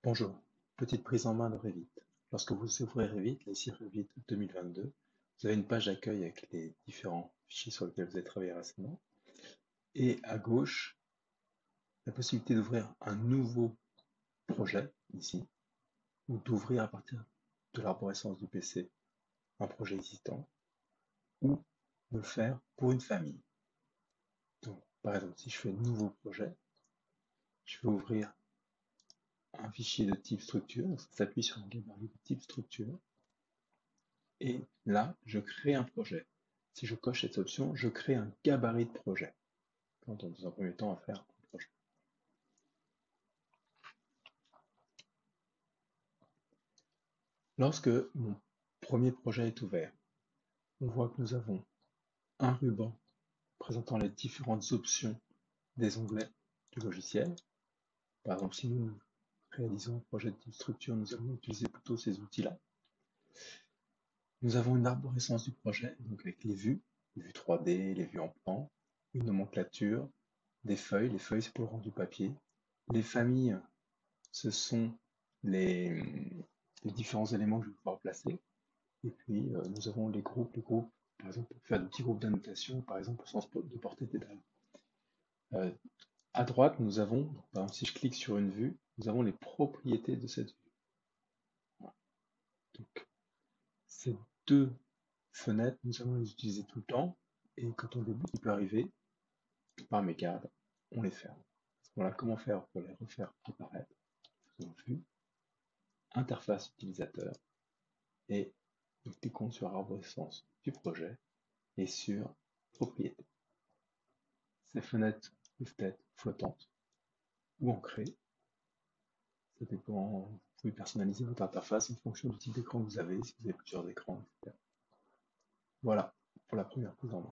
Bonjour, petite prise en main de Revit. Lorsque vous ouvrez Revit, là ici Revit 2022, vous avez une page d'accueil avec les différents fichiers sur lesquels vous avez travaillé récemment. Et à gauche, la possibilité d'ouvrir un nouveau projet, ici, ou d'ouvrir à partir de l'arborescence du PC un projet existant, ou de le faire pour une famille. Donc, par exemple, si je fais nouveau projet, je vais ouvrir un fichier de type structure, donc ça s'appuie sur un gabarit de type structure. Et là, je crée un projet. Si je coche cette option, je crée un gabarit de projet. Quand on, dans un premier temps, à faire un projet. Lorsque mon premier projet est ouvert, on voit que nous avons un ruban présentant les différentes options des onglets du logiciel. Par exemple, si nous réalisons un projet de type structure, nous allons utiliser plutôt ces outils-là. Nous avons une arborescence du projet, donc avec les vues 3D, les vues en plan, une nomenclature, des feuilles. Les feuilles, c'est pour le rendu papier. Les familles, ce sont les, les différents éléments que je vais pouvoir placer. Et puis, nous avons les groupes, par exemple, pour faire de petits groupes d'annotation, par exemple, au sens de portée pédale. À droite, nous avons, par exemple, si je clique sur une vue, nous avons les propriétés de cette vue. Voilà. Donc, ces deux fenêtres, nous allons les utiliser tout le temps. Et quand on débute, il peut arriver, par mégarde, on les ferme. Voilà comment faire pour les refaire apparaître. Faisons vue, interface utilisateur, et nous cliquons sur arborescence du projet et sur propriété. Ces fenêtres peuvent être flottantes ou ancrées. Ça dépend, vous pouvez personnaliser votre interface en fonction du type d'écran que vous avez, si vous avez plusieurs écrans, etc. Voilà pour la première prise en main.